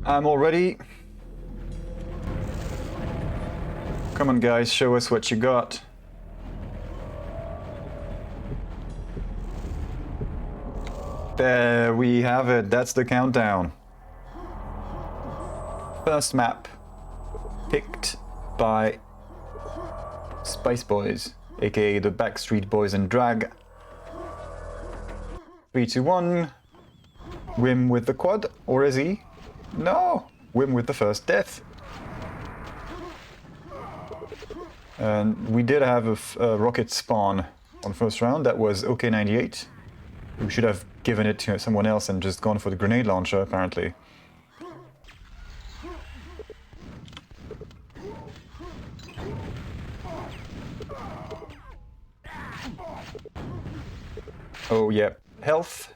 I'm all ready. Come on, guys, show us what you got. There we have it. That's the countdown. First map picked by Spice Boys, aka the Backstreet Boys in drag. 3, 2, 1. Wim with the quad, or is he? No! Wim with the first death. And we did have a rocket spawn on first round. That was OK98. We should have given it to someone else and just gone for the grenade launcher, apparently. Oh, yeah. Health.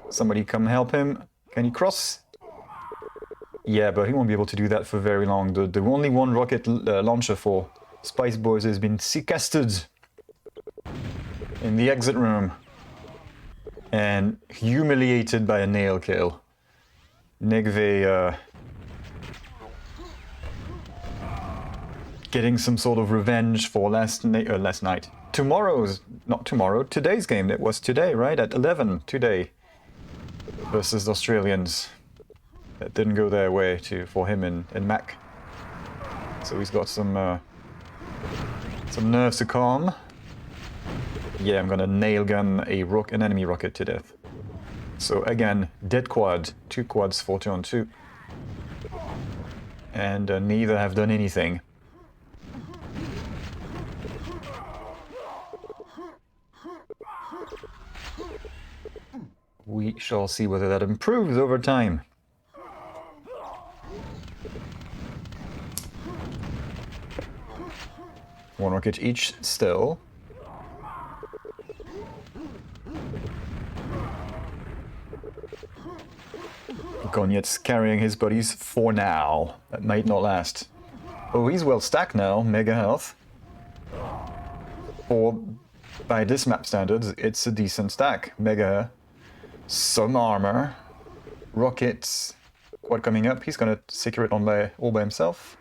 Somebody come help him. Can he cross? Yeah, but he won't be able to do that for very long. The only one rocket launcher for Spice Boys has been sequestered in the exit room and humiliated by a nail kill. Nigve getting some sort of revenge for last night. Not tomorrow, today's game. It was today, right? At 11 today versus the Australians. That didn't go their way for him and Mac. So he's got some nerves to calm. Yeah, I'm gonna nail gun an enemy rocket to death. So again, dead quad, 2 quads, 4 2-on-2. And neither have done anything. We shall see whether that improves over time. One rocket each still. Goniec's carrying his buddies for now. That might not last. Oh, he's well stacked now. Mega health. Or, by this map standards, it's a decent stack. Mega, some armor, rockets. Quad coming up. He's gonna secure it all by himself.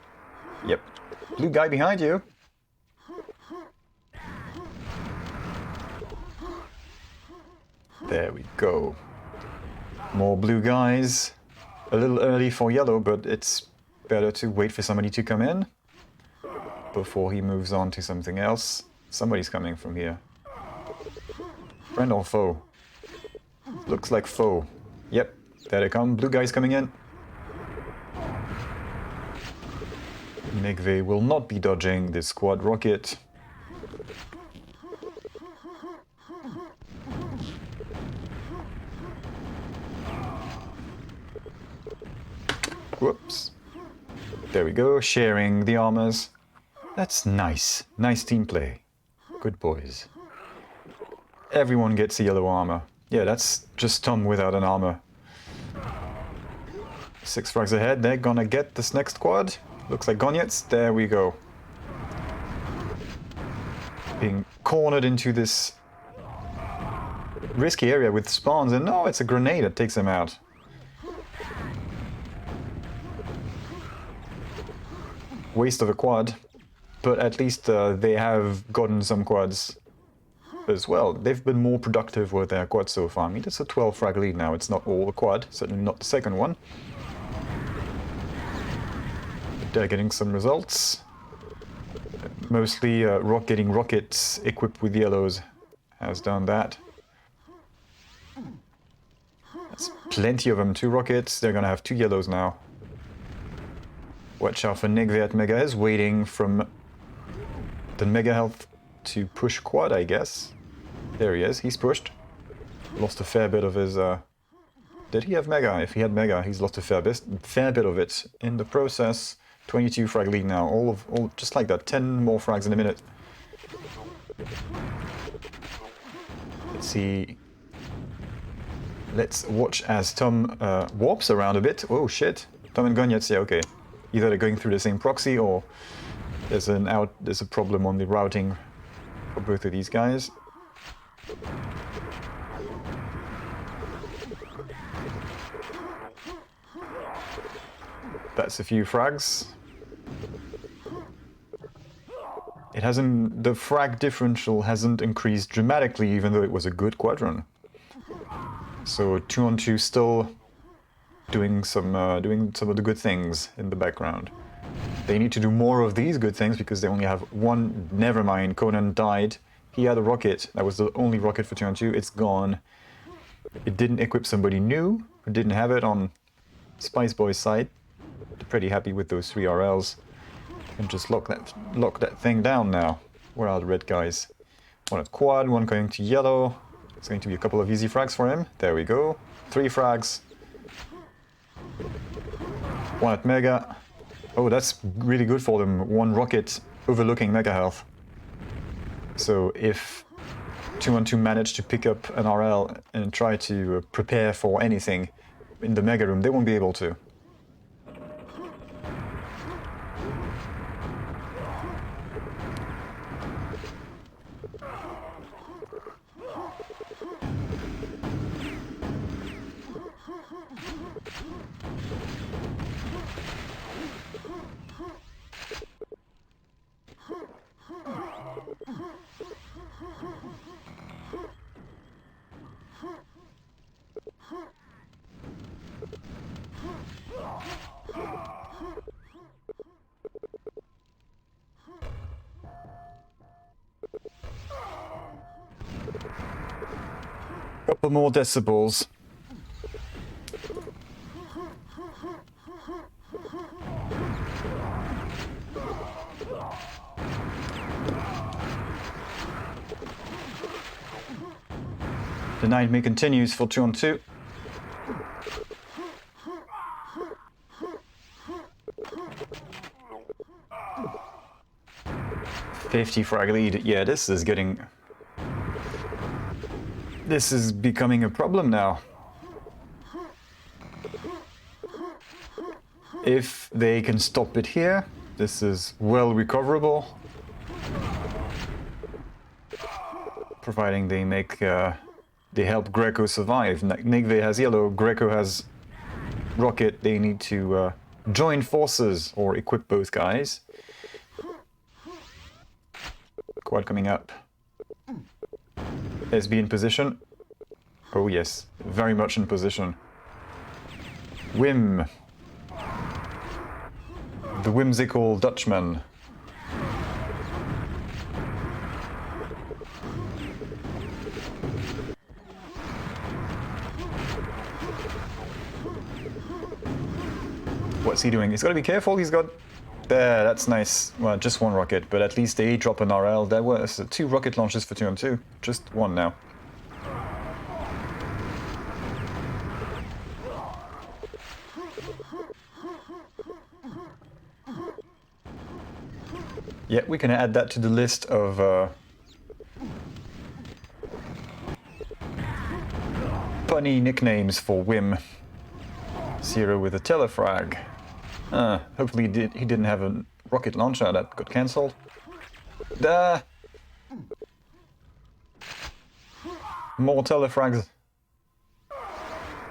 Yep. Blue guy behind you. There we go. More blue guys. A little early for yellow, but it's better to wait for somebody to come in before he moves on to something else. Somebody's coming from here. Friend or foe? Looks like foe. Yep, there they come. Blue guys coming in. Nigve will not be dodging this quad rocket. Whoops. There we go, sharing the armors. That's nice. Nice team play. Good boys. Everyone gets a yellow armor. Yeah, that's just Tom without an armor. 6 frags ahead. They're gonna get this next quad. Looks like Goniec's. There we go. Being cornered into this risky area with spawns, and no, it's a grenade that takes him out. Waste of a quad, but at least they have gotten some quads as well. They've been more productive with their quad so far. I mean, it's a 12 frag lead now. It's not all the quad, certainly not the second one. But they're getting some results. Mostly getting rockets equipped with yellows has done that. That's plenty of them. 2 rockets. They're gonna have 2 yellows now. Watch out for Nigve at Mega is waiting from the Mega health to push quad, I guess. There he is, he's pushed. Lost a fair bit of his... Did he have Mega? If he had Mega, he's lost a fair bit of it in the process. 22 frag lead now, all just like that, 10 more frags in a minute. Let's see. Let's watch as Tom warps around a bit. Oh shit, Tom and Goniec, yeah, okay. Either they're going through the same proxy or there's a problem on the routing for both of these guys. That's a few frags. It hasn't... The frag differential hasn't increased dramatically, even though it was a good quadrant. So 2 on 2 still doing some of the good things in the background. They need to do more of these good things because they only have one. Never mind, Conan died. He had a rocket. That was the only rocket for 2 on 2. It's gone. It didn't equip somebody new who didn't have it on Spice Boy's side. They're pretty happy with those 3 RLs. And just lock that thing down now. Where are the red guys? One at quad, one going to yellow. It's going to be a couple of easy frags for him. There we go. 3 frags. One at mega. Oh, that's really good for them. 1 rocket overlooking mega health. So if 2 on 2 manage to pick up an RL and try to prepare for anything in the mega room, they won't be able to. Couple more decibels. The Nigve continues for 2 on 2. $50 frag lead. Yeah, this is getting... This is becoming a problem now. If they can stop it here, this is well recoverable. Providing they make... they help Greco survive. Nigve has yellow, Greco has rocket. They need to join forces or equip both guys. Quad coming up. SB in position. Oh yes, very much in position. Wim. The whimsical Dutchman. What's he doing? He's got to be careful. He's got... There, that's nice. Well, just 1 rocket, but at least they drop an RL. That was 2 rocket launches for 2 on 2. Just 1 now. Yeah, we can add that to the list of funny nicknames for Wim. Xero with a telefrag. Hopefully he didn't have a rocket launcher that got cancelled. More telefrags.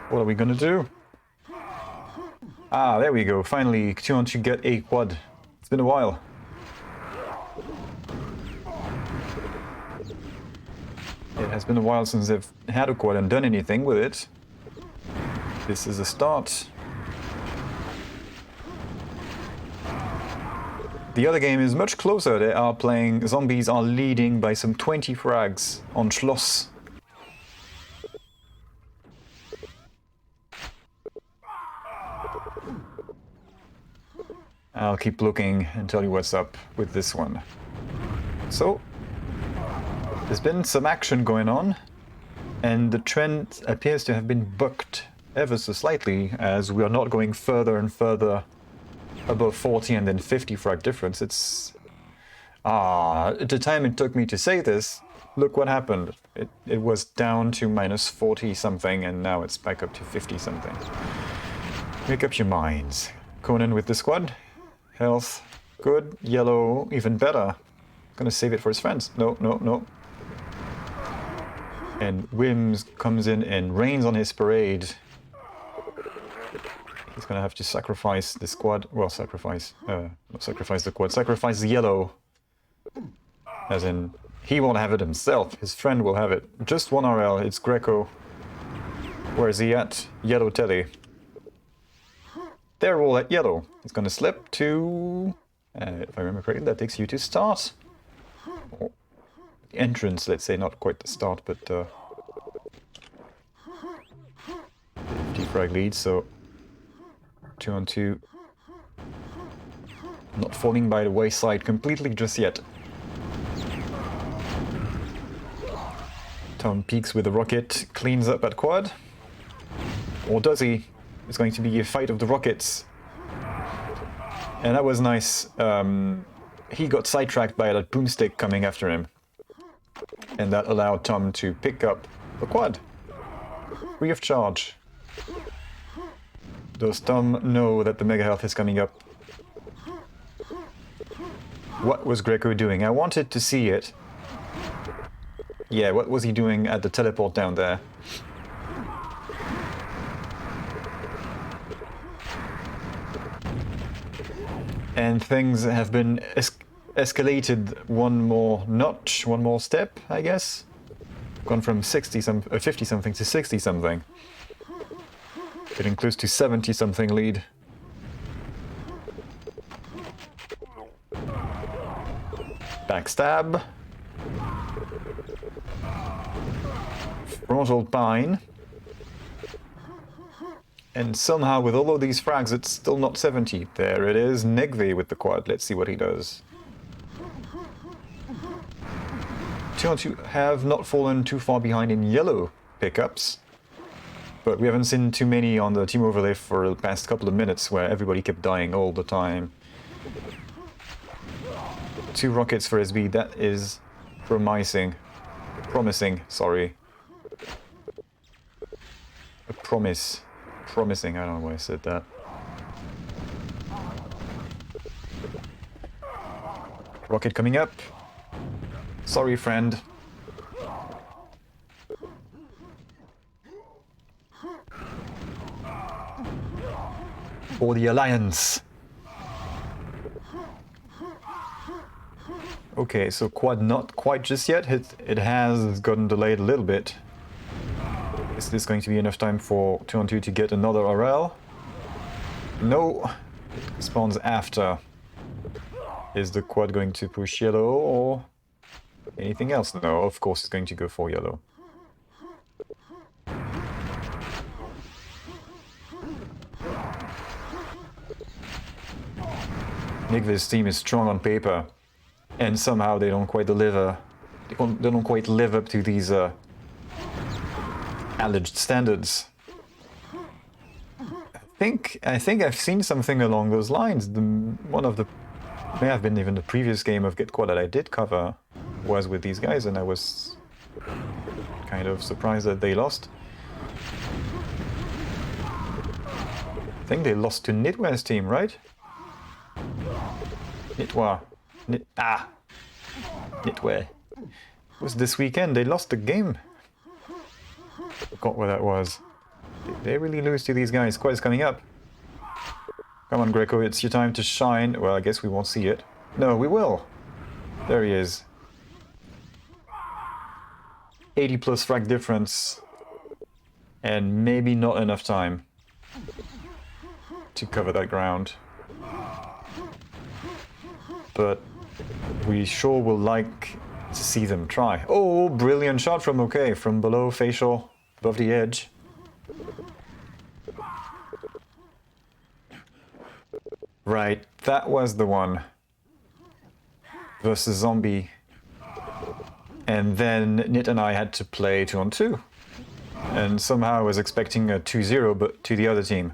What are we gonna do? Ah, there we go. Finally, 2 on 2 get a quad. It's been a while. It has been a while since they've had a quad and done anything with it. This is a start. The other game is much closer. They are playing... Zombies are leading by some 20 frags on Schloss. I'll keep looking and tell you what's up with this one. So, there's been some action going on, and the trend appears to have been bucked ever so slightly, as we are not going further and further above 40 and then 50 frag difference. It's... at the time it took me to say this, look what happened. It was down to minus 40 something, and now it's back up to 50 something. Make up your minds. Conan with the squad. Health, good. Yellow, even better. Gonna save it for his friends. No, no, no. And Wims comes in and rains on his parade. He's gonna have to sacrifice the squad. Well, not sacrifice the quad, sacrifice the yellow. As in, he won't have it himself, his friend will have it. Just one RL, it's Greco. Where's he at? Yellow Telly. They're all at yellow. It's gonna slip to... if I remember correctly, that takes you to start. Or the entrance, let's say, not quite the start, but... 50 frag lead, so... 2 on 2. Not falling by the wayside completely just yet. Tom peeks with a rocket, cleans up at quad. Or does he? It's going to be a fight of the rockets. And that was nice. He got sidetracked by that boomstick coming after him. And that allowed Tom to pick up the quad. Free of charge. Does Tom know that the mega health is coming up? What was Greco doing? I wanted to see it. Yeah, what was he doing at the teleport down there? And things have been escalated one more notch, one more step, I guess. Gone from 50 something to 60 something. Getting close to 70 something lead. Backstab. Frontal pine. And somehow with all of these frags it's still not 70. There it is, Nigve with the quad. Let's see what he does. 2 on 2 have not fallen too far behind in yellow pickups. But we haven't seen too many on the team overlay for the past couple of minutes where everybody kept dying all the time. 2 rockets for SB, that is promising. Sorry. A promise. Promising, I don't know why I said that. Rocket coming up. Sorry, friend. For the Alliance. Okay, so quad not quite just yet. It has gotten delayed a little bit. Is this going to be enough time for 2 on 2 to get another RL? No. It spawns after. Is the quad going to push yellow or anything else? No, of course it's going to go for yellow. Nigve's team is strong on paper, and somehow they don't quite deliver. They don't quite live up to these alleged standards. I think I've seen something along those lines. One of the may have been even the previous game of GetQuad that I did cover was with these guys, and I was kind of surprised that they lost. I think they lost to Nitwa's team, right? Nitwa. Nitwe. It was this weekend. They lost the game. Forgot where that was. Did they really lose to these guys? Quad's coming up. Come on, Greco, it's your time to shine. Well, I guess we won't see it. No, we will. There he is. 80 plus frag difference. And maybe not enough time to cover that ground. But we sure will like to see them try. Oh, brilliant shot from OK, from below facial, above the edge. Right, that was the one. Versus Zombie. And then Nit and I had to play 2 on 2. And somehow I was expecting a 2-0, but to the other team.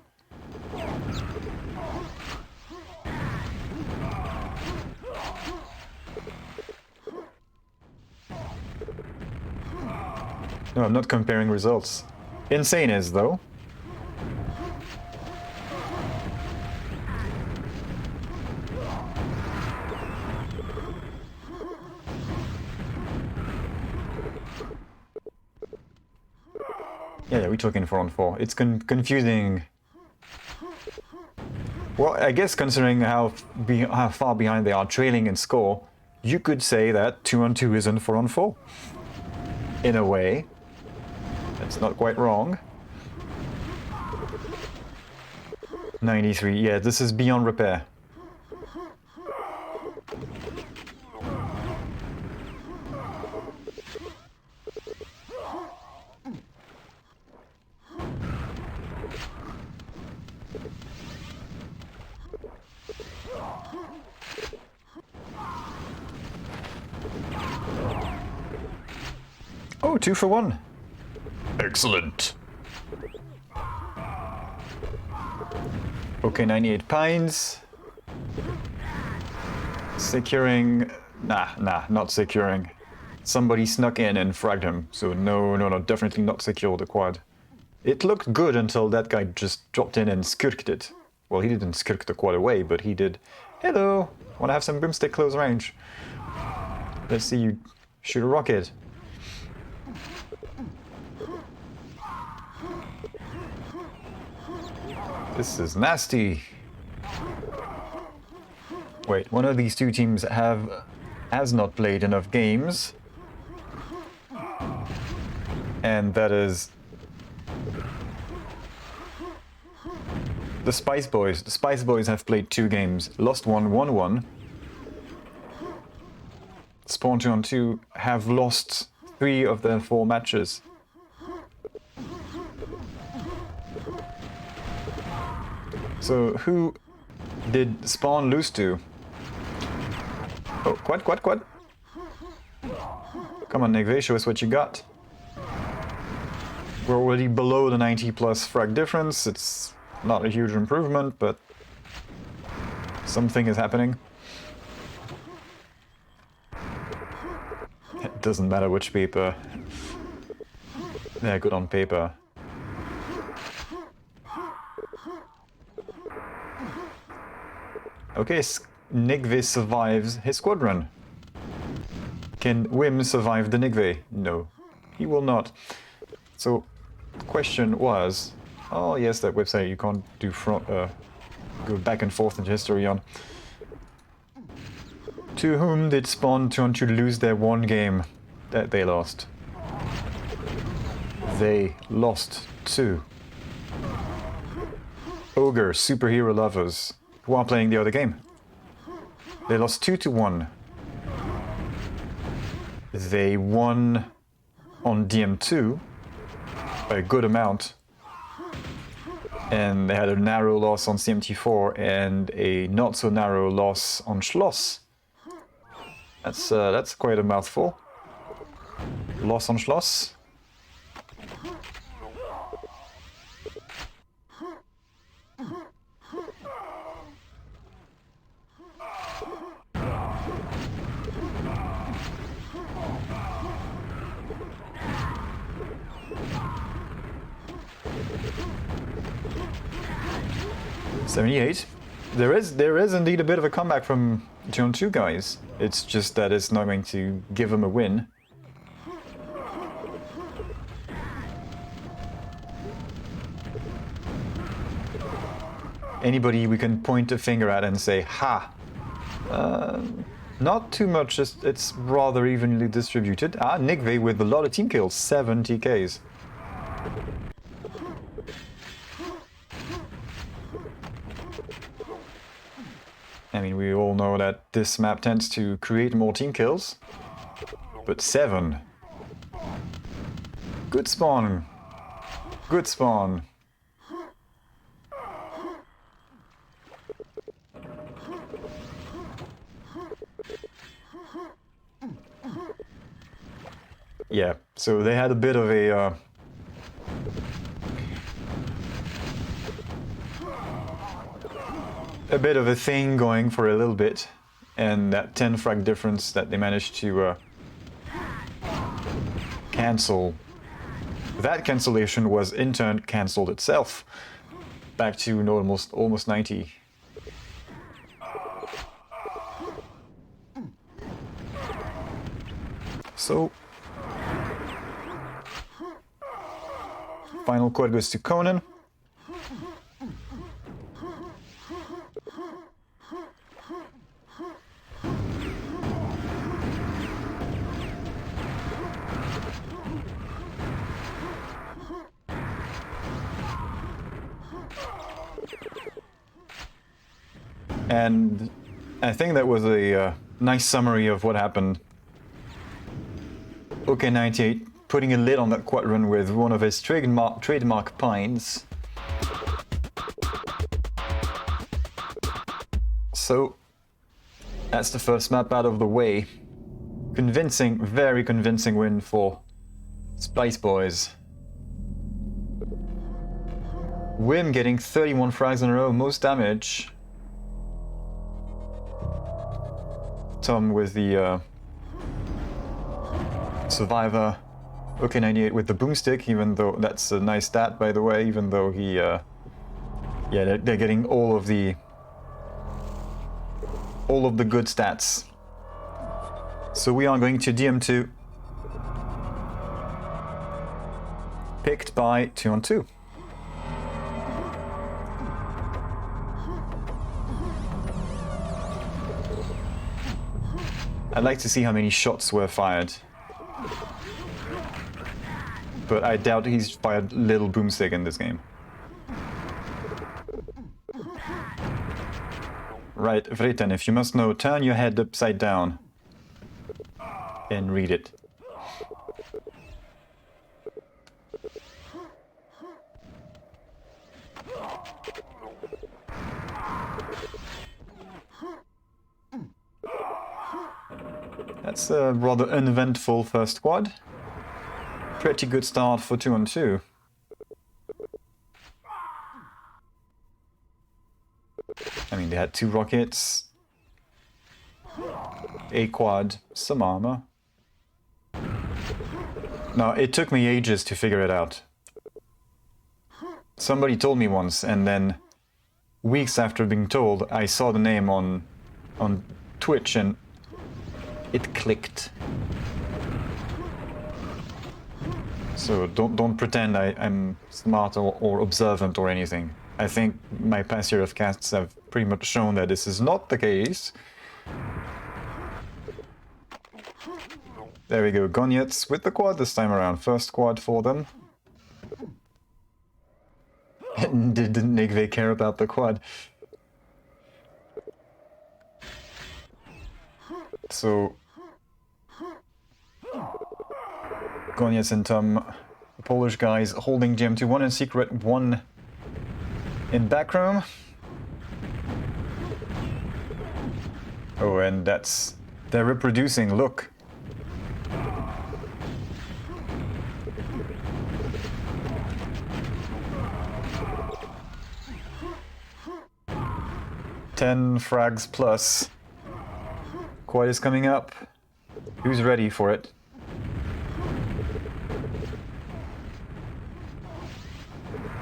No, I'm not comparing results. Insane is, though. Yeah, we're talking 4 on 4. It's confusing. Well, I guess considering how far behind they are trailing in score, you could say that 2-on-2 isn't 4-on-4. In a way. That's not quite wrong. 93, yeah, this is beyond repair. Oh, 2 for 1. Excellent. Okay, 98 pines. Securing... Nah, not securing. Somebody snuck in and fragged him, so no, definitely not secure the quad. It looked good until that guy just dropped in and skirked it. Well, he didn't skirk the quad away, but he did. Hello, wanna have some boomstick close range? Let's see you shoot a rocket. This is nasty. Wait, one of these two teams has not played enough games. And that is the Spice Boys. The Spice Boys have played 2 games, lost one, won one. Spawn 2-on-2 have lost 3 of their 4 matches. So who did Spawn lose to? Oh, quad. Come on, Nigve, show us what you got. We're already below the 90 plus frag difference. It's not a huge improvement, but something is happening. It doesn't matter which paper. They're good on paper. Okay, Nigve survives his squadron. Can Wim survive the Nigve? No, he will not. So, the question was... Oh yes, that website you can't do go back and forth in history on. To whom did Spawn 2-on-2 lose their 1 game that they lost? They lost to Ogre Superhero Lovers, who are playing the other game. They lost 2-1. They won on DM2 by a good amount. And they had a narrow loss on CMT4 and a not so narrow loss on Schloss. That's quite a mouthful. Loss on Schloss. $78. There is indeed a bit of a comeback from 2-on-2 guys. It's just that it's not going to give them a win. Anybody we can point a finger at and say, ha! Not too much, it's rather evenly distributed. Ah, Nigve with a lot of team kills, 70 Ks. I mean, we all know that this map tends to create more team kills. But 7. Good spawn. Good spawn. Yeah, so they had a bit of a thing going for a little bit, and that 10 frag difference that they managed to cancel, that cancellation was in turn cancelled itself back to almost 90. So final quad goes to Conan. And I think that was a nice summary of what happened. OK98 putting a lid on that quad run with one of his trademark pines. So that's the first map out of the way. Convincing, very convincing win for Spice Boys. Wim getting 31 frags in a row, most damage. Tom with the Survivor. OK98 with the boomstick, even though that's a nice stat, by the way, even though he... yeah, they're getting all of the good stats. So we are going to DM2. Picked by 2-on-2. I'd like to see how many shots were fired. But I doubt he's fired little boomstick in this game. Right, Vreten, if you must know, turn your head upside down and read it. That's a rather uneventful first squad. Pretty good start for 2-on-2. I mean, they had 2 rockets, a quad, some armor. Now, it took me ages to figure it out. Somebody told me once, and then weeks after being told, I saw the name on Twitch and it clicked. So don't pretend I'm smart or observant or anything. I think my past year of casts have pretty much shown that this is not the case. There we go, Goniec with the quad this time around. First quad for them. Didn't Nigve care about the quad? So Goniec and Tom, the Polish guys, holding GM2, 1 in secret, 1 in back room. Oh, and they're reproducing, look. Ten frags plus. Quad is coming up. Who's ready for it?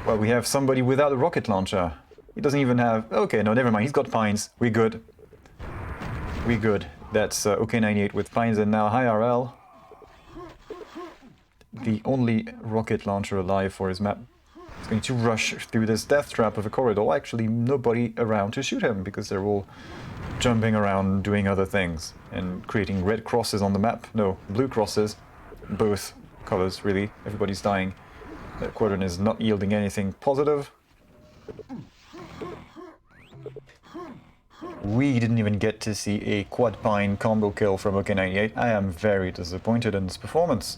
Well, we have somebody without a rocket launcher. He doesn't even have... Okay, no, never mind. He's got pines. We're good. We're good. That's OK98 with pines and now high RL. The only rocket launcher alive for his map. He's going to rush through this death trap of a corridor. Actually, nobody around to shoot him because they're all jumping around doing other things and creating red crosses on the map. No, blue crosses. Both colors, really. Everybody's dying. That quadrant is not yielding anything positive. We didn't even get to see a quad pine combo kill from OK98. I am very disappointed in this performance.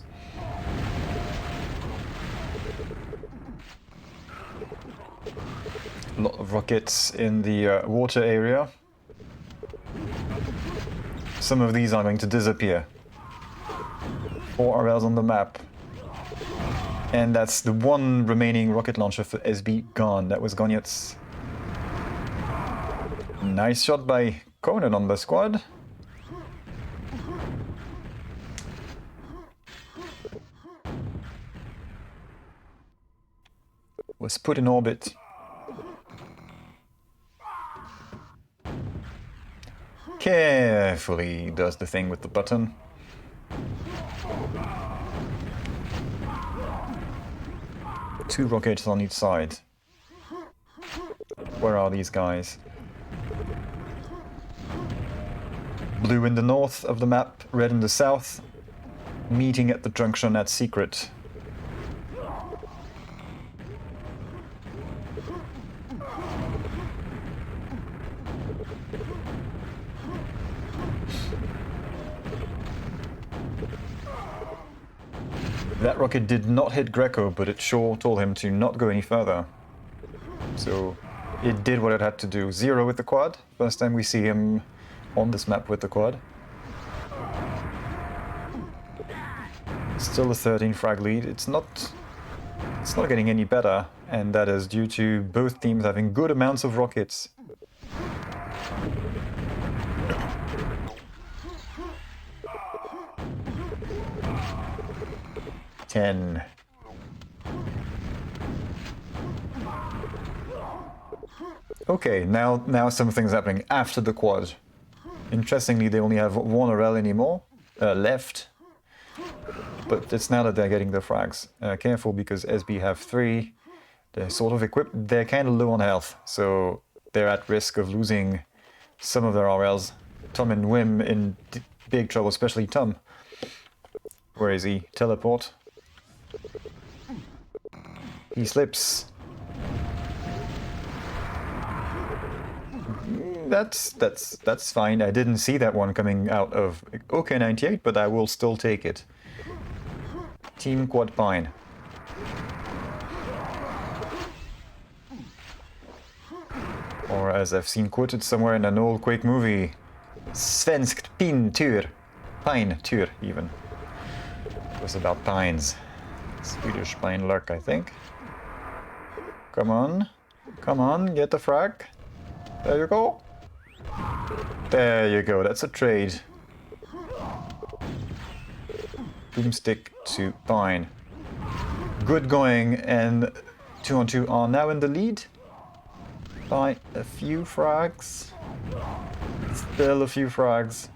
A lot of rockets in the water area. Some of these are going to disappear. 4 RLs on the map. And that's the one remaining rocket launcher for SB gone. That was Goniec. Nice shot by Conan on the squad. Was put in orbit. Carefully does the thing with the button. Two rockets on each side. Where are these guys? Blue in the north of the map, red in the south. Meeting at the junction at secret. That rocket did not hit Greco, but it sure told him to not go any further. So it did what it had to do. Xero with the quad. First time we see him on this map with the quad. Still a 13 frag lead. It's not getting any better, and that is due to both teams having good amounts of rockets. Ten. Okay, now something's happening after the quad. Interestingly, they only have one RL anymore left. But it's now that they're getting the frags. Careful, because SB have 3. They're sort of equipped. They're kind of low on health, so they're at risk of losing some of their RLs. Tom and Wim in big trouble, especially Tom. Where is he? Teleport. He slips. That's fine. I didn't see that one coming out of OK98, but I will still take it. Team Quad Pine. Or as I've seen quoted somewhere in an old Quake movie, Svenskt pintur. Pine tur, even. It was about pines. Swedish pine lurk, I think. Come on. Come on, get the frag. There you go. There you go, that's a trade. Boomstick to Pine. Good going, and 2-on-2 are now in the lead by a few frags. Still a few frags.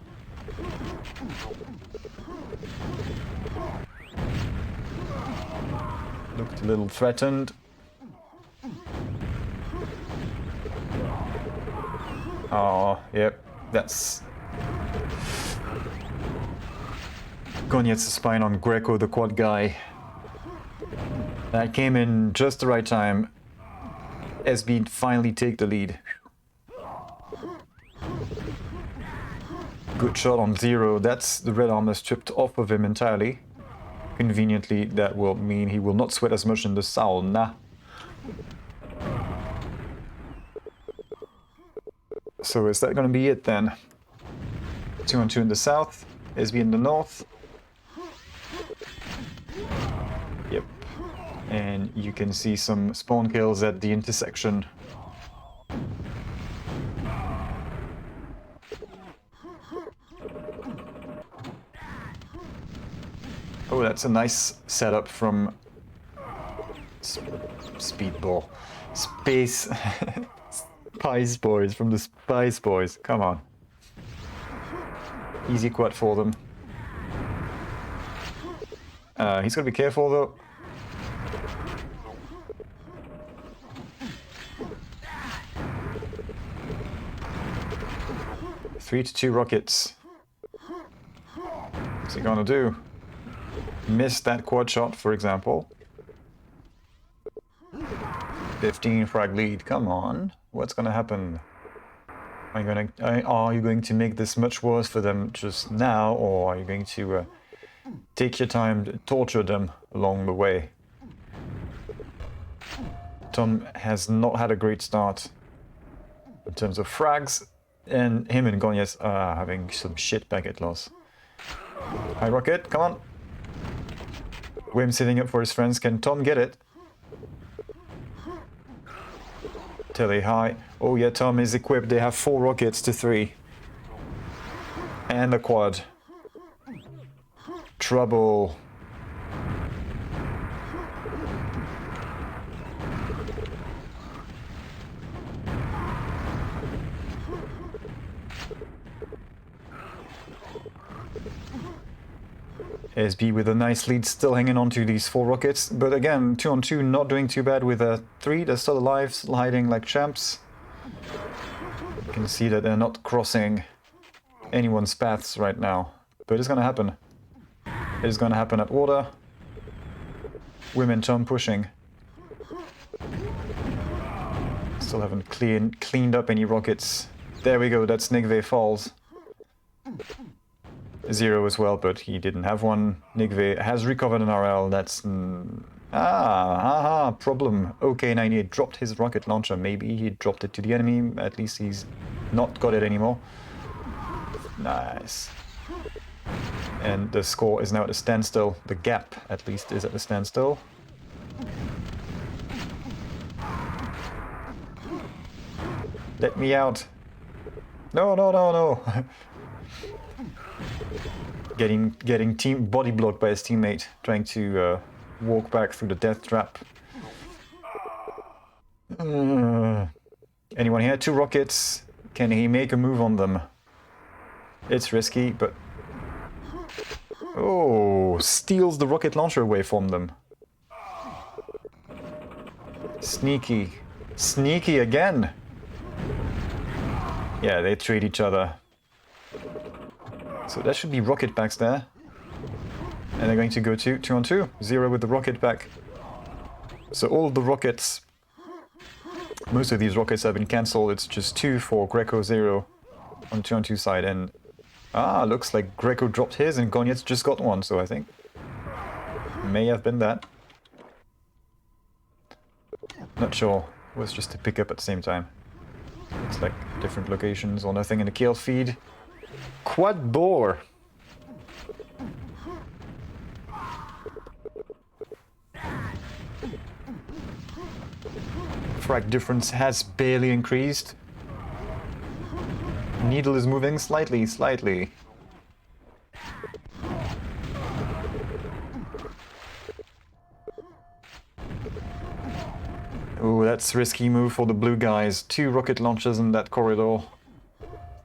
Looked a little threatened. Oh, yep, that's... Goniec's spine on Greco, the quad guy. That came in just the right time. SB finally take the lead. Good shot on Xero. That's the red armor stripped off of him entirely. Conveniently, that will mean he will not sweat as much in the sauna. So is that going to be it then? 2-on-2 in the south, SB in the north. Yep. And you can see some spawn kills at the intersection. Oh, that's a nice setup from Speedball. Space... Spice Boys, from the Spice Boys. Come on. Easy quad for them. He's got to be careful though. Three to 2 rockets. What's he gonna do? Missed that quad shot, for example. 15 frag lead. Come on. What's gonna happen? Are you going to make this much worse for them just now, or are you going to take your time to torture them along the way? Tom has not had a great start in terms of frags, and him and Goniec are having some shit packet loss. High rocket, come on. Wim sitting up for his friends. Can Tom get it? Tele high. Oh yeah, Tom is equipped. They have 4 rockets to 3. And a quad. Trouble. SB with a nice lead, still hanging on to these 4 rockets, but again, 2-on-2 not doing too bad with a 3. They're still alive, still hiding like champs. You can see that they're not crossing anyone's paths right now, but it's gonna happen. It's gonna happen at water. Wim and Tom pushing. Still haven't cleaned up any rockets. There we go, that's Nigve falls. Xero as well, but he didn't have one. Nigve has recovered an RL. That's... problem. OK98 dropped his rocket launcher. Maybe he dropped it to the enemy. At least he's not got it anymore. Nice. And the score is now at a standstill. The gap, at least, is at a standstill. Let me out. No, no, no, no. getting body blocked by his teammate, trying to walk back through the death trap. Anyone here? 2 rockets. Can he make a move on them? It's risky, but... Oh, steals the rocket launcher away from them. Sneaky. Sneaky again! Yeah, they trade each other. So there should be rocket packs there. And they're going to go to 2-on-2. Xero with the rocket pack. So all of the rockets... Most of these rockets have been cancelled. It's just 2 for Greco, Xero on 2-on-2 side. And... looks like Greco dropped his and Goniec just got one, so I think... May have been that. Not sure. It was just a pickup at the same time. It's like different locations or nothing in the kill feed. Quad bore. Frag difference has barely increased. Needle is moving slightly, slightly. Ooh, that's a risky move for the blue guys. 2 rocket launchers in that corridor.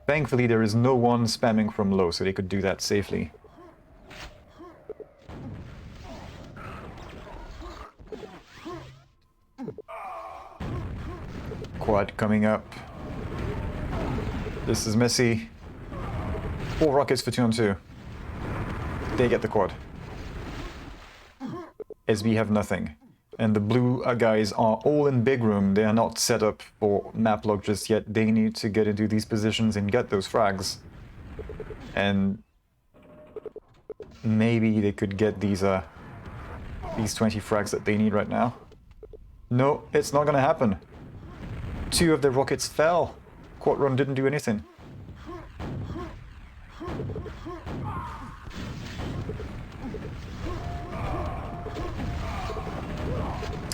Thankfully there is no one spamming from low, so they could do that safely. Quad coming up. This is messy. 4 rockets for 2-on-2. They get the quad. SB have nothing. And the blue guys are all in big room. They are not set up for map lock just yet. They need to get into these positions and get those frags. And maybe they could get these 20 frags that they need right now. No, it's not gonna happen. 2 of the rockets fell. Quad run didn't do anything.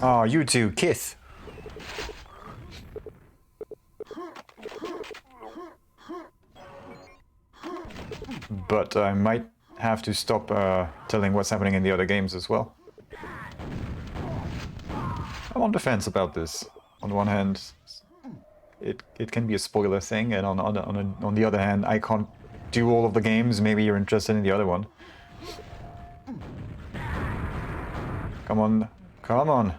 Ah, you two, Kith. But I might have to stop telling what's happening in the other games as well. I'm on the fence about this. On one hand, it can be a spoiler thing, and on the other hand, I can't do all of the games. Maybe you're interested in the other one. Come on, come on.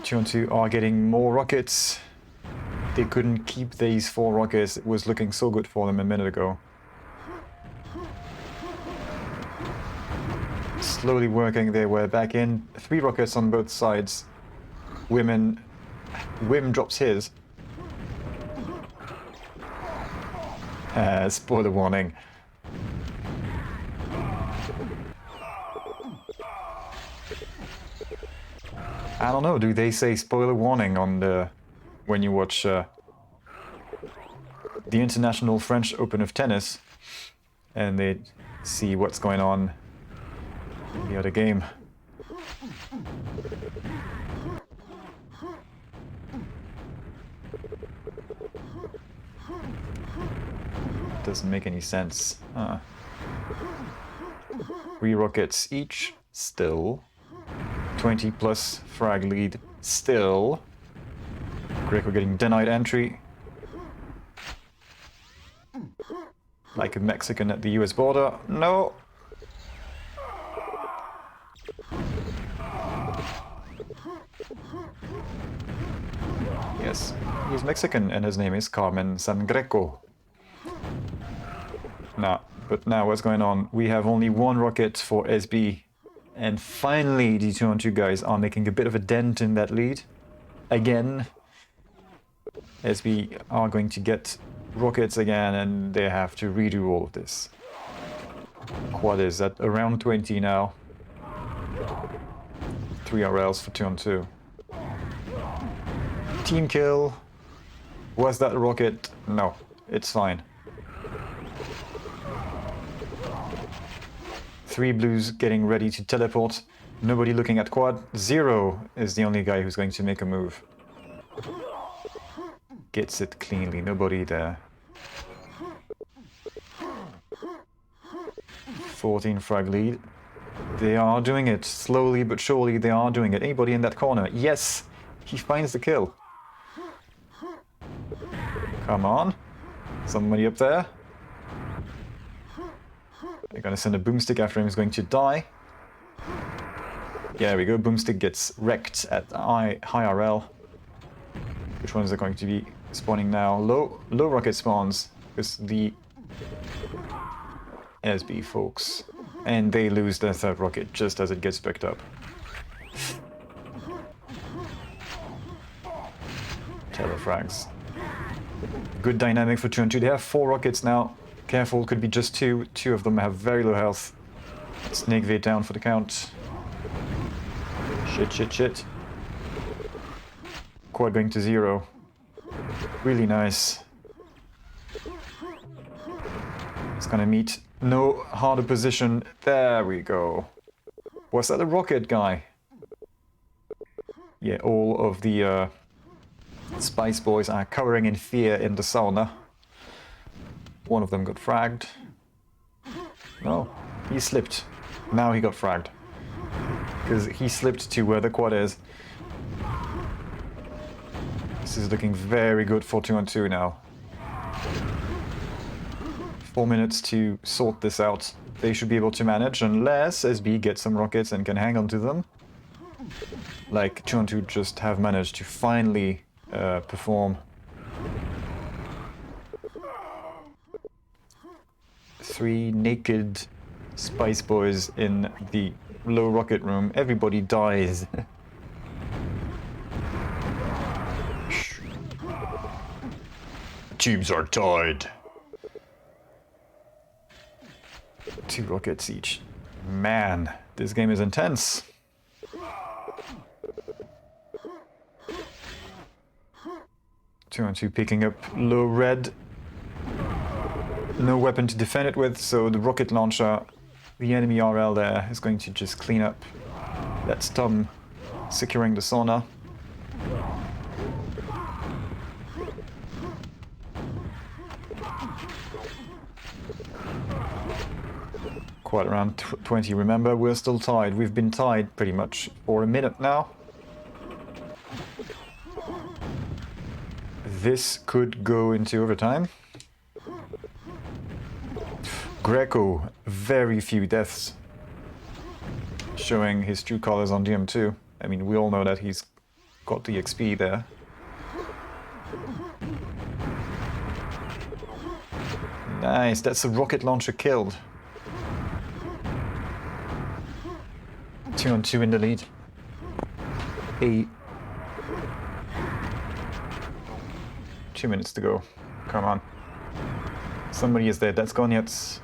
2-on-2 are getting more rockets. They couldn't keep these 4 rockets. It was looking so good for them a minute ago. Slowly working their way back in. 3 rockets on both sides. Wim drops his. Spoiler warning. I don't know, do they say spoiler warning on the... when you watch the International French Open of Tennis and they see what's going on in the other game? Doesn't make any sense. 3 rockets each, still. 20 plus frag lead, still. Greco getting denied entry. Like a Mexican at the US border. No! Yes, he's Mexican and his name is Carmen San Greco. Nah, but now what's going on? We have only 1 rocket for SB. And finally, the 2-on-2 guys are making a bit of a dent in that lead. Again. SB are going to get rockets again, and they have to redo all of this. Quad is at around 20 now. 3 RLs for 2 on 2. Team kill. Was that a rocket? No, it's fine. 3 blues getting ready to teleport. Nobody looking at quad. Xero is the only guy who's going to make a move. Gets it cleanly, nobody there. 14 frag lead. They are doing it. Slowly but surely they are doing it. Anybody in that corner? Yes! He finds the kill. Come on. Somebody up there. They're gonna send a boomstick after him. He's going to die. There we go. Boomstick gets wrecked at high RL. Which ones are going to be spawning now? Low rocket spawns. Because the SB folks. And they lose their 3rd rocket just as it gets picked up. Telefrags. Good dynamic for 2 on 2. They have 4 rockets now. Careful, could be just 2. 2 of them have very low health. It's Nigve down for the count. Shit. Quad going to 0. Really nice. It's gonna meet. No harder position. There we go. Was that a rocket guy? Yeah, all of the Spice Boys are cowering in fear in the sauna. One of them got fragged. No, he slipped. Now he got fragged. Because he slipped to where the quad is. This is looking very good for 2 on 2 now. 4 minutes to sort this out. They should be able to manage unless SB gets some rockets and can hang on to them. Like 2 on 2 just have managed to finally perform. 3 naked Spice Boys in the low rocket room. Everybody dies. Teams are tied. 2 rockets each. Man, this game is intense. Two on 2 picking up low red. No weapon to defend it with, so the rocket launcher, the enemy RL there, is going to just clean up. That's Tom securing the sauna. Quite around 20, remember, we're still tied. We've been tied pretty much for a minute now. This could go into overtime. Greco, very few deaths. Showing his true colors on GM2. I mean, we all know that he's got the XP there. Nice, that's a rocket launcher killed. 2 on 2 in the lead. 2 minutes to go. Come on. Somebody is there. That's Goniec.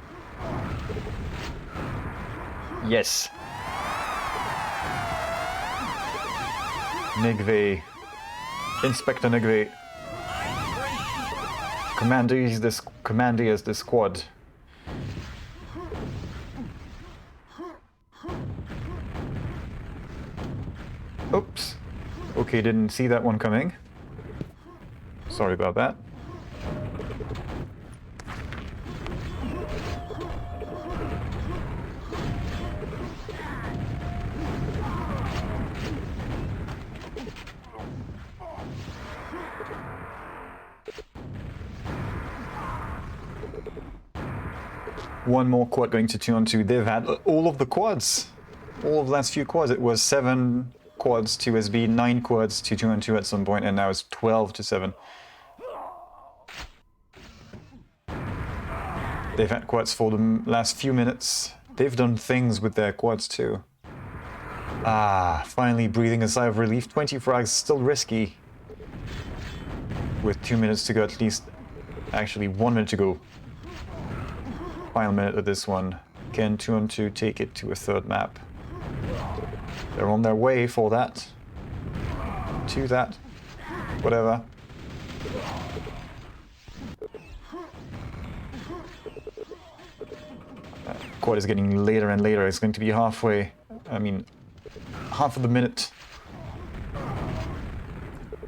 Yes. Nigve. Inspector Nigve. Commander is the squad. Oops. Okay, didn't see that one coming. Sorry about that. One more quad going to 2 on 2. They've had all of the quads. All of the last few quads. It was 7 quads to SB, 9 quads to 2 on 2 at some point, and now it's 12 to 7. They've had quads for the last few minutes. They've done things with their quads too. Ah, finally breathing a sigh of relief. 20 frags, still risky. With 2 minutes to go at least. Actually, 1 minute to go. Final minute of this one. Can 2-on-2 take it to a third map? They're on their way for that. To that. Whatever. Quad is getting later and later. It's going to be halfway. I mean, half of the minute.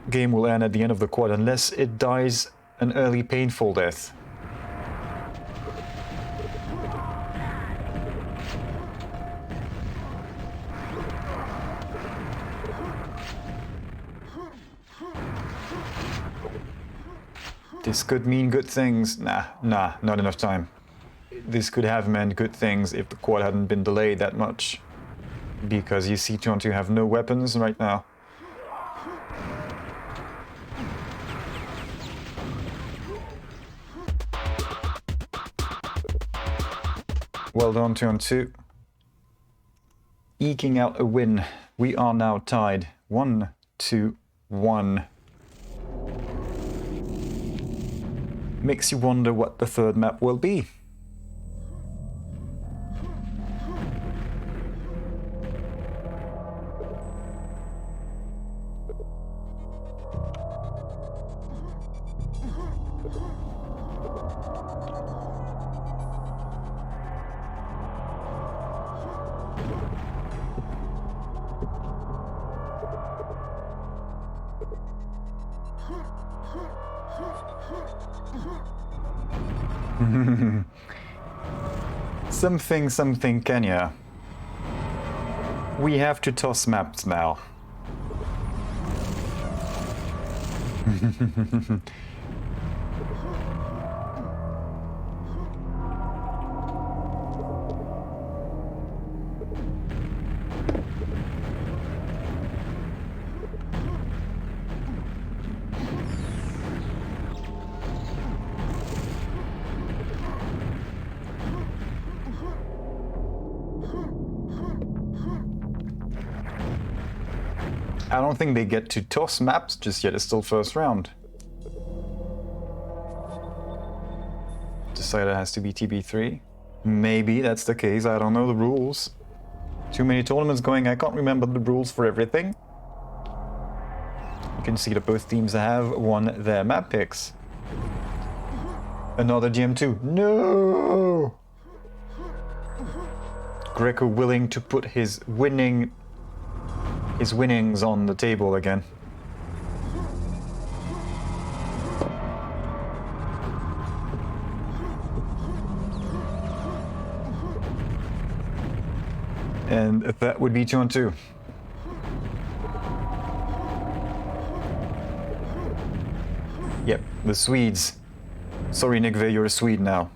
Game will end at the end of the quad unless it dies an early painful death. This could mean good things. Nah, not enough time. This could have meant good things if the quad hadn't been delayed that much. Because you see 2-on-2 have no weapons right now. Well done, 2-on-2. Eking out a win. We are now tied. 1-1. Makes you wonder what the third map will be. Something Kenya. We have to toss maps now. I don't think they get to toss maps just yet, it's still first round. Decider has to be TB3. Maybe that's the case, I don't know the rules. Too many tournaments going, I can't remember the rules for everything. You can see that both teams have won their map picks. Another GM2. No! Greco willing to put his winnings on the table again. And that would be 2-on-2. Yep, the Swedes. Sorry, Nigve, you're a Swede now.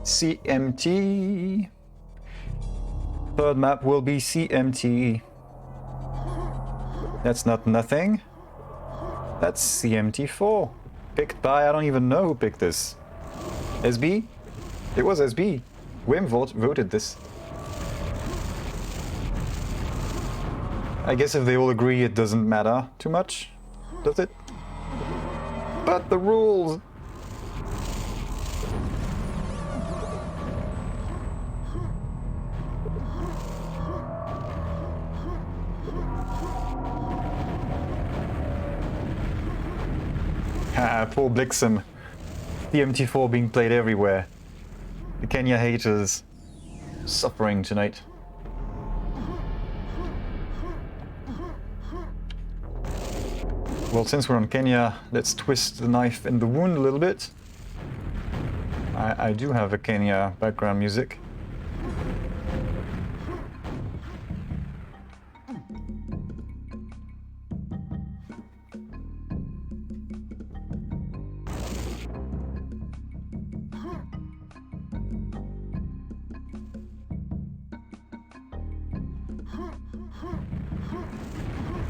CMT. Third map will be CMT. That's not nothing. That's CMT4. Picked by, I don't even know who picked this. SB? It was SB. Wim voted this. I guess if they all agree, it doesn't matter too much, does it? But the rules! Poor Blixen. The MT4 being played everywhere. The Kenya haters suffering tonight. Well, since we're on Kenya, let's twist the knife in the wound a little bit. I do have a Kenya background music.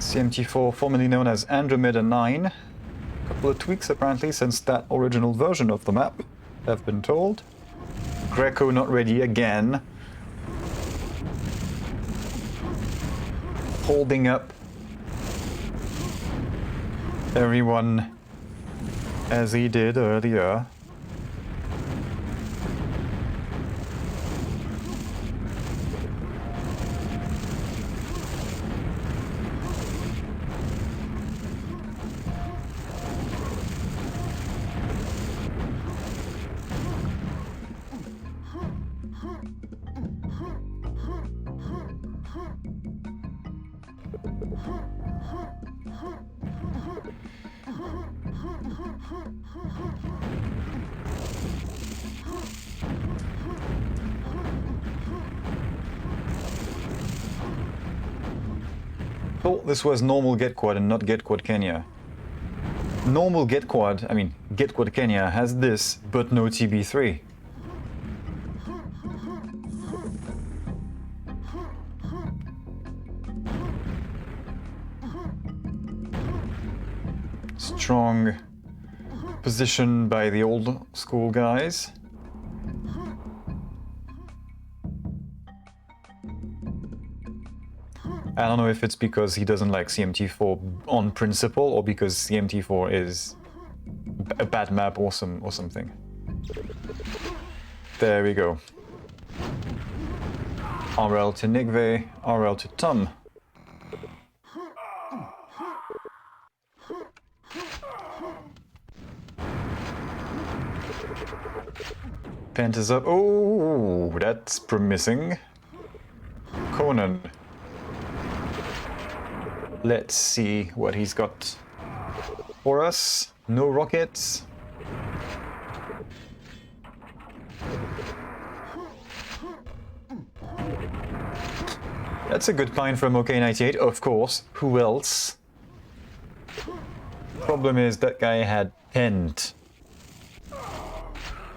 CMT4, formerly known as Andromeda 9. A couple of tweaks apparently since that original version of the map, I've been told. Greco not ready again. Holding up everyone as he did earlier. Thought this was normal GetQuad and not GetQuad Kenya. Normal GetQuad, I mean GetQuad Kenya has this, but no TB3. Strong position by the old school guys. I don't know if it's because he doesn't like CMT4 on principle or because CMT4 is a bad map or something. There we go. RL to Nigve, RL to Tom. Pent is up. Oh, that's promising. Conan. Let's see what he's got for us. No rockets. That's a good pine from OK98, of course. Who else? Problem is that guy had pent.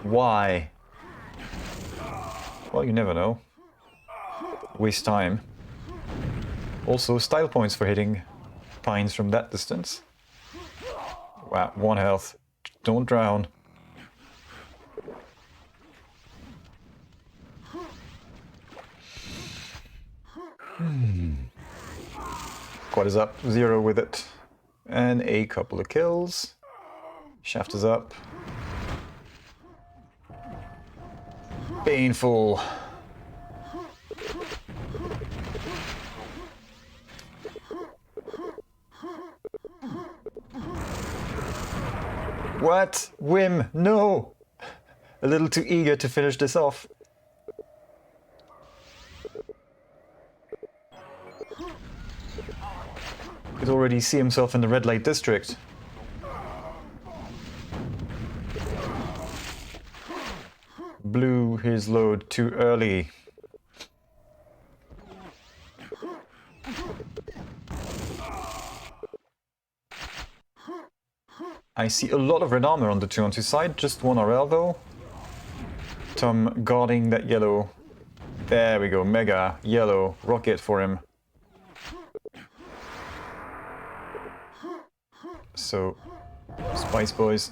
Why? Well, you never know. Waste time. Also, style points for hitting pines from that distance. Wow, 1 health. Don't drown. Quad is up, Xero with it. And a couple of kills. Shaft is up. Painful. What? Wim, no! A little too eager to finish this off. Could already see himself in the red light district. Blew his load too early. I see a lot of red armor on the 2-on-2 side, just 1 RL though. Tom guarding that yellow. There we go, mega yellow rocket for him. So, Spice Boys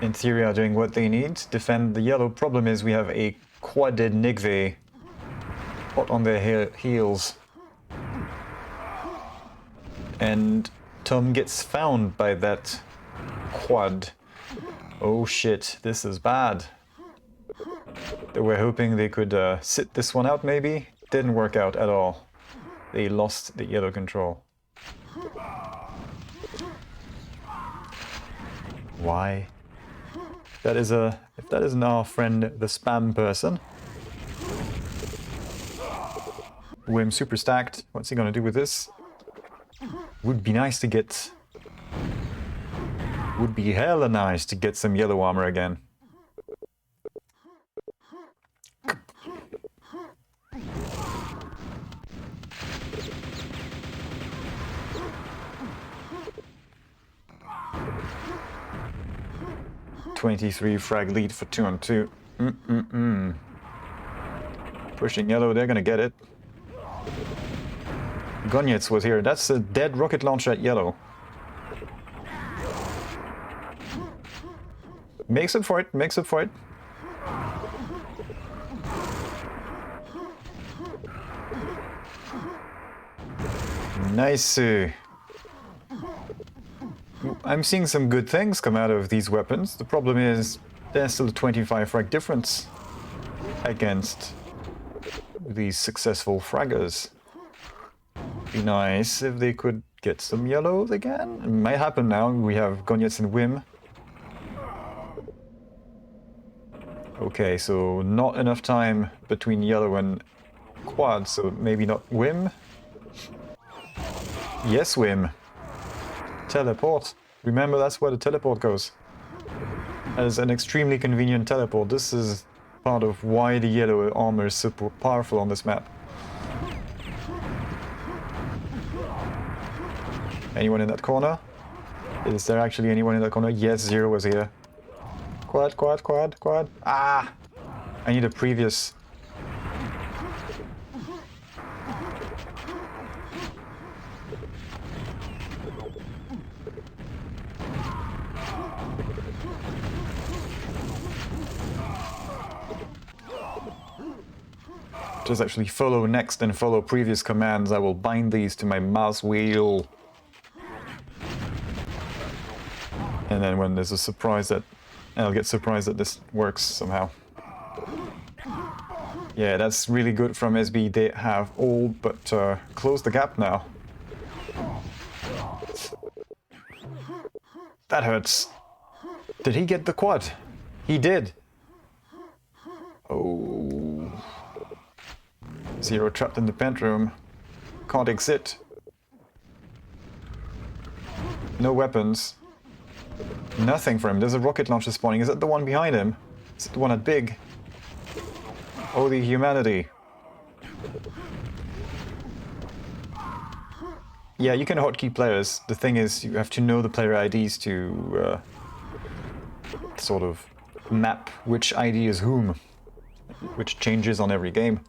in theory are doing what they need to defend the yellow. Problem is we have a quadded Nigve hot on their heels. And Tom gets found by that quad. Oh shit, this is bad. They were hoping they could sit this one out maybe. Didn't work out at all. They lost the yellow control. Why? If that isn't our friend the spam person. Wim super stacked. What's he gonna do with this? Would be nice to get... Would be hella nice to get some yellow armor again. .23 frag lead for 2-on-2. Pushing yellow, they're gonna get it. Goniec was here. That's a dead rocket launcher at yellow. Makes up for it, makes up for it. Nice. I'm seeing some good things come out of these weapons. The problem is there's still a 25 frag difference against these successful fraggers. Be nice if they could get some yellows again. It might happen now. We have Goniec and Wim. Okay, so not enough time between yellow and quad, so maybe not Wim. Yes, Wim. Teleport. Remember, that's where the teleport goes. As an extremely convenient teleport. This is part of why the yellow armor is so powerful on this map. Anyone in that corner? Is there actually anyone in that corner? Yes, Xero was here. Quad, quad, quad, quad. Ah! I need a previous... Just actually follow next and follow previous commands. I will bind these to my mouse wheel. And then when there's a surprise that... I'll get surprised that this works somehow. Yeah, that's really good from SB. They have all but closed the gap now. That hurts. Did he get the quad? He did. Oh. Xero trapped in the pent room. Can't exit. No weapons. Nothing for him. There's a rocket launcher spawning. Is that the one behind him? Is it the one at big? Oh, the humanity. Yeah, you can hotkey players. The thing is, you have to know the player IDs to sort of map which ID is whom, which changes on every game.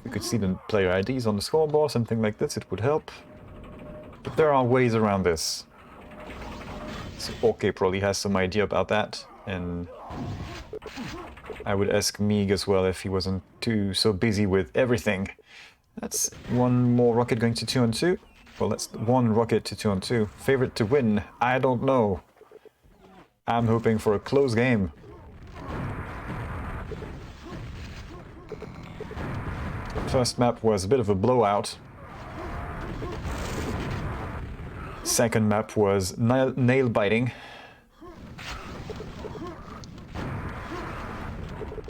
We could see the player IDs on the scoreboard, something like this, it would help. But there are ways around this. So OK probably has some idea about that, and I would ask Mig as well if he wasn't so busy with everything. That's one more rocket going to 2-on-2. Well, that's one rocket to 2-on-2. Favorite to win? I don't know. I'm hoping for a close game. First map was a bit of a blowout. Second map was nail biting.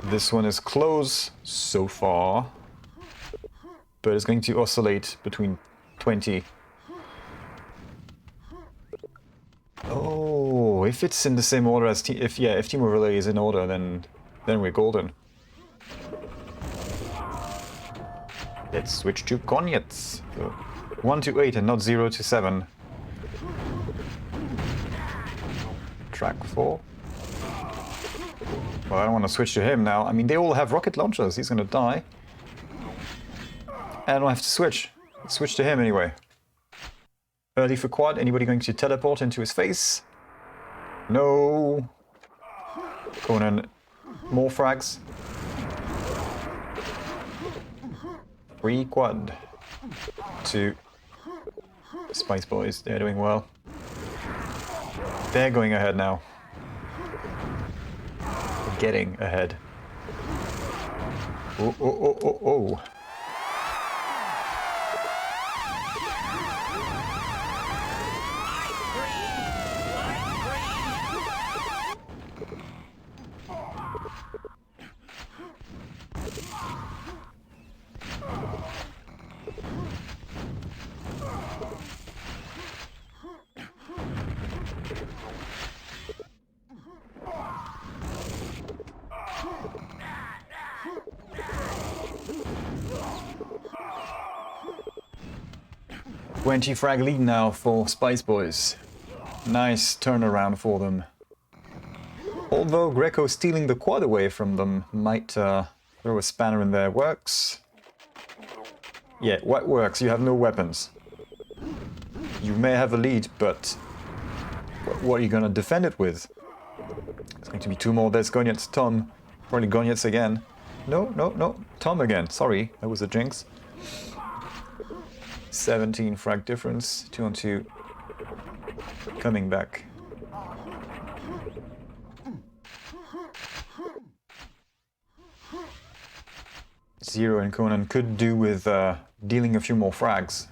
This one is close so far, but it's going to oscillate between 20. Oh, if it's in the same order as if Team Overlay is in order, then we're golden. Let's switch to Goniec. So 1 to 8 and not 0 to 7. Track 4. Well, I don't want to switch to him now. I mean, they all have rocket launchers. He's gonna die. I don't have to switch. Let's switch to him anyway. Early for quad. Anybody going to teleport into his face? No. Conan. More frags. 3 quad. 2. Spice Boys. They're doing well. They're going ahead now. Getting ahead. Oh, oh, oh, oh, oh. Frag lead now for Spice Boys. Nice turnaround for them. Although Greco stealing the quad away from them might throw a spanner in their works. Yeah, what works? You have no weapons. You may have a lead, but what are you gonna defend it with? There's going to be two more. There's Goniec, Tom. Probably Goniec again. No. Tom again. Sorry, that was a jinx. 17 frag difference. 2 on 2. Coming back. Xero and Conan could do with dealing a few more frags.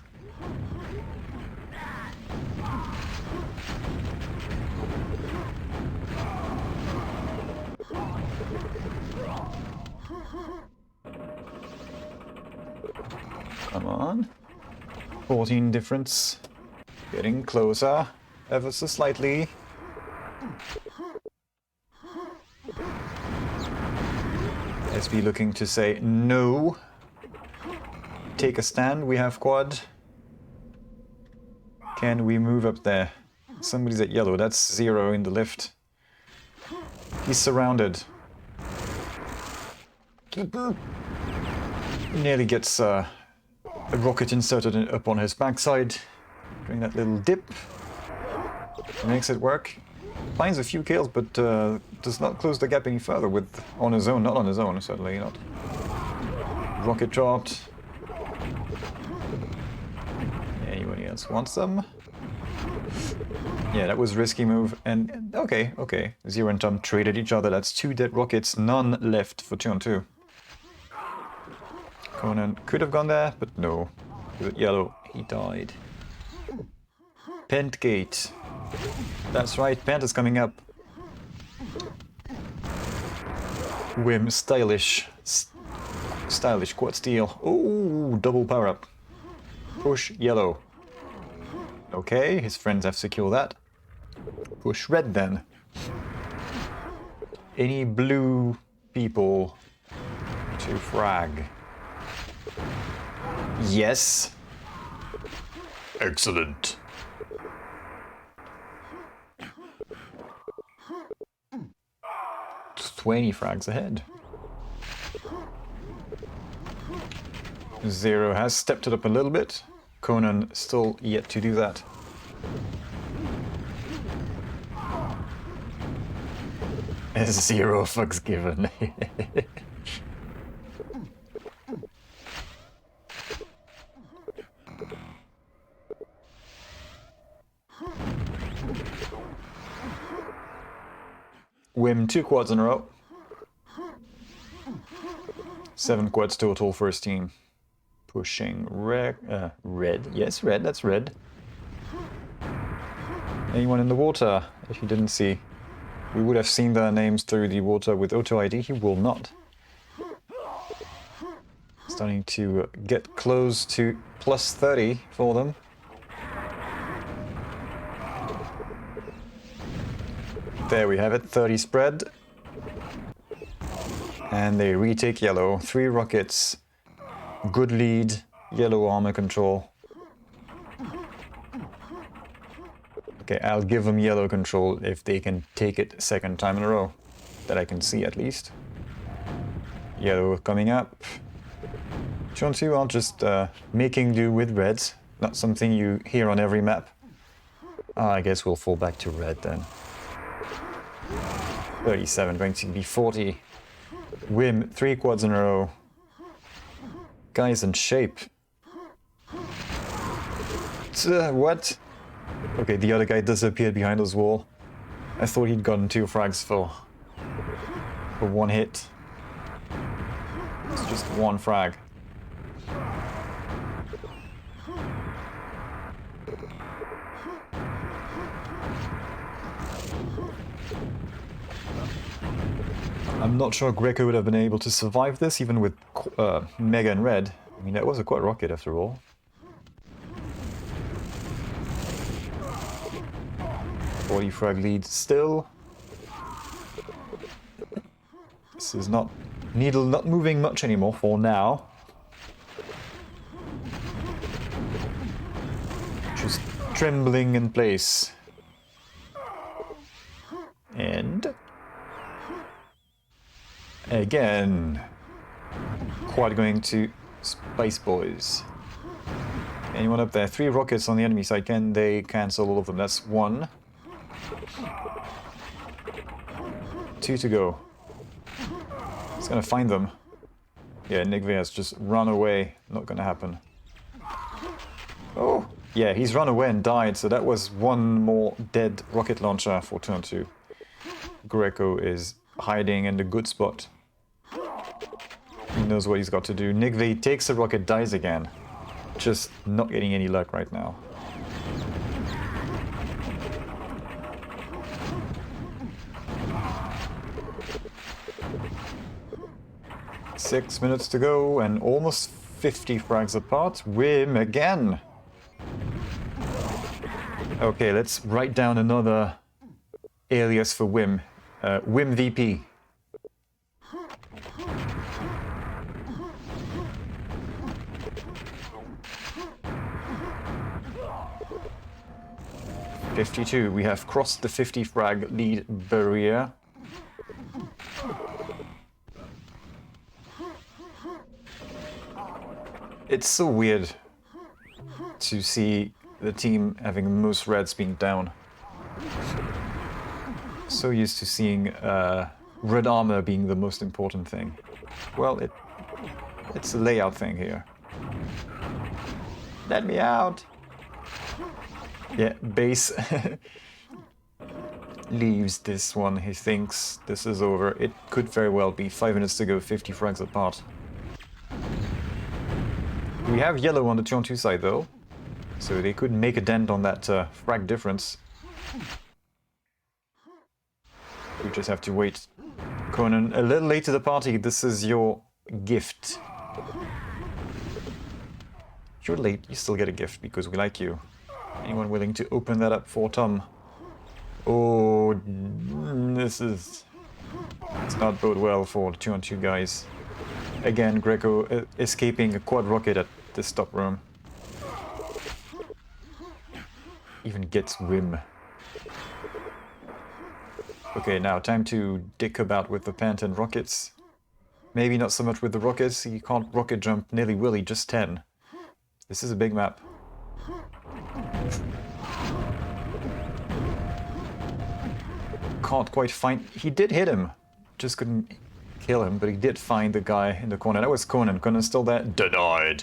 Come on. 14 difference. Getting closer. Ever so slightly. SB looking to say no. Take a stand. We have quad. Can we move up there? Somebody's at yellow. That's Xero in the lift. He's surrounded. Nearly gets a rocket inserted up on his backside. Doing that little dip. Makes it work. Finds a few kills, but does not close the gap any further with on his own. Not on his own, certainly not. Rocket dropped. Anybody else wants some? Yeah, that was a risky move. And okay. Xero and Tom traded each other. That's 2 dead rockets, none left for 2 on 2. Conan could have gone there, but no. With yellow, he died. Pentgate. That's right, Pent is coming up. Wim, stylish. Stylish quad steel. Oh, double power up. Push yellow. Okay, his friends have secured that. Push red then. Any blue people to frag? Yes. Excellent. It's 20 frags ahead. Xero has stepped it up a little bit. Conan still yet to do that. Zero fucks given. Wim, 2 quads in a row. 7 quads total for his team. Pushing red. Yes, red, that's red. Anyone in the water? If you didn't see. We would have seen their names through the water with auto ID. He will not. Starting to get close to plus 30 for them. There we have it, 30 spread. And they retake yellow. 3 rockets. Good lead. Yellow armor control. Okay, I'll give them yellow control if they can take it second time in a row. That I can see at least. Yellow coming up. 2 on 2 are just making do with reds. Not something you hear on every map. I guess we'll fall back to red then. 37 going to be 40. Wim, 3 quads in a row. Guys in shape. What? Okay, the other guy disappeared behind his wall. I thought he'd gotten 2 frags for 1 hit. It's just 1 frag. I'm not sure Greco would have been able to survive this, even with Mega and Red. I mean, that was a quad rocket after all. Body frag lead still. This is not... Needle not moving much anymore for now. Just trembling in place. And... again. Quad going to Spice Boys. Anyone up there? 3 rockets on the enemy side. Can they cancel all of them? That's 1. 2 to go. He's gonna find them. Yeah, Nigve has just run away. Not gonna happen. Oh! Yeah, he's run away and died, so that was 1 more dead rocket launcher for turn 2. Greco is hiding in the good spot. He knows what he's got to do. Nigve takes the rocket, dies again. Just not getting any luck right now. Six minutes to go and almost 50 frags apart. Wim again! Okay, let's write down another alias for Wim. Wim VP. (52). We have crossed the 50 frag lead barrier. It's so weird to see the team having most reds being down. So used to seeing red armor being the most important thing. Well, it's a layout thing here. Let me out! Yeah, base leaves this one. He thinks this is over. It could very well be. 5 minutes to go, 50 frags apart. We have yellow on the 2-on-2 side though, so they could make a dent on that frag difference. We just have to wait. Conan, a little late to the party. This is your gift. You're late, you still get a gift because we like you. Anyone willing to open that up for Tom? Oh, this is... It's not bode well for the 2-on-2 guys. Again, Greco escaping a quad rocket at this top room. Even gets Wim. Okay, now time to dick about with the Panton rockets. Maybe not so much with the rockets. You can't rocket jump nilly-willy, just 10. This is a big map. Can't quite find... He did hit him. Just couldn't kill him, but he did find the guy in the corner. That was Conan. Conan's still there. Denied.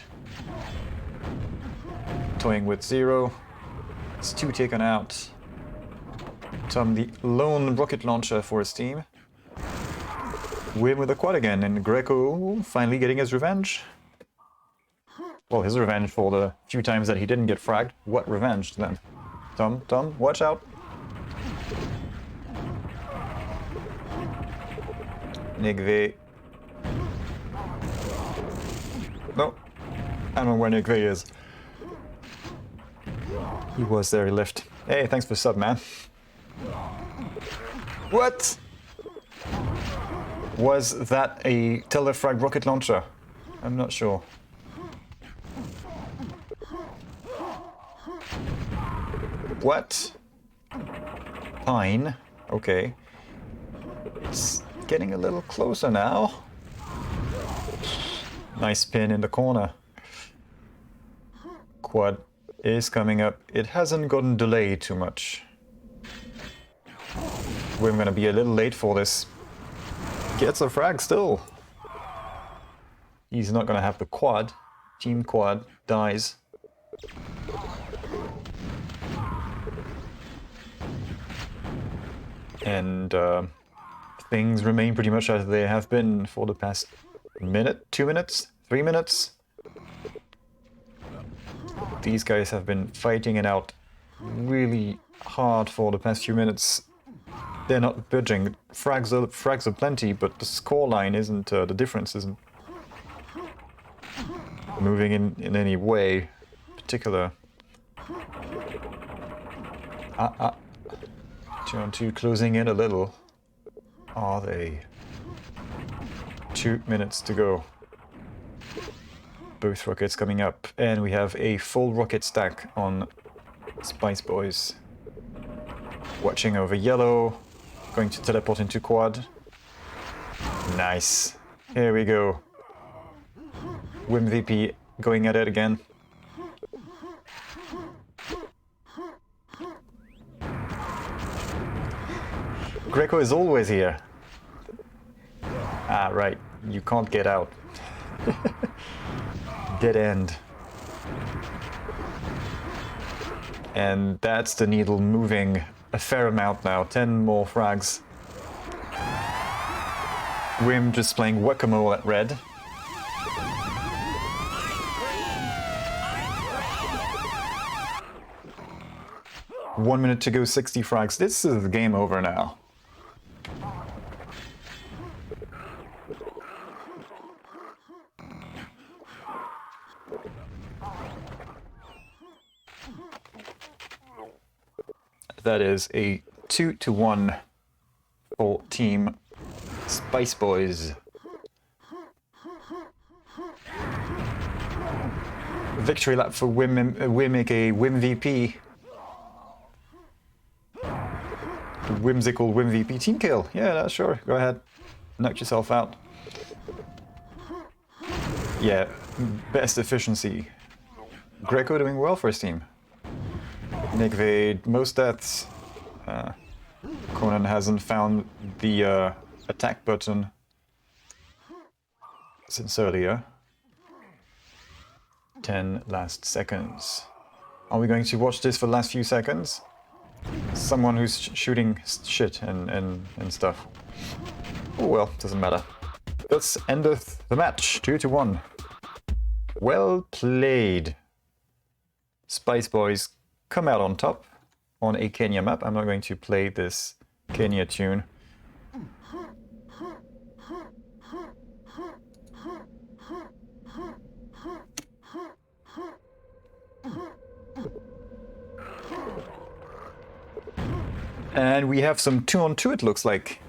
Toying with Xero. It's 2 taken out. Tom, the lone rocket launcher for his team. Wim with a quad again, and Greco finally getting his revenge. Well, his revenge for the few times that he didn't get fragged. What revenge then? Tom, watch out. Nigve. No, I don't know where Nigve is. He was there, he left. Hey, thanks for sub, man. What? Was that a telefrag rocket launcher? I'm not sure. What? Pine. Okay. It's getting a little closer now. Nice pin in the corner. Quad is coming up. It hasn't gotten delayed too much. We're gonna be a little late for this. Gets a frag still. He's not gonna have the quad. Team quad dies. And things remain pretty much as they have been for the past minute, 2 minutes, 3 minutes. These guys have been fighting it out really hard for the past few minutes. They're not budging. Frags are plenty, but the score line isn't, the difference isn't moving in any way particular. 2-on-2 closing in a little. Are they? 2 minutes to go. Both rockets coming up, and we have a full rocket stack on Spice Boys. Watching over yellow, going to teleport into quad. Nice. Here we go. Wim VP going at it again. Greco is always here. Ah, right. You can't get out. Dead end. And that's the needle moving a fair amount now. 10 more frags. Wim just playing whack-a-mole at red. One minute to go, 60 frags. This is the game over now. That is a 2-1 for Team Spice Boys. Victory lap for Wim VP. Whimsical Wim VP team kill. Yeah, that's sure. Go ahead. Knock yourself out. Yeah, best efficiency. Greco doing well for his team. Nigve, most deaths. Conan hasn't found the attack button since earlier. 10 last seconds. Are we going to watch this for the last few seconds? Someone who's shooting shit and stuff. Oh well, doesn't matter. This endeth the match, 2-1. Well played. Spice Boys come out on top on a Kenya map. I'm not going to play this Kenya tune. And we have some 2-on-2 it looks like.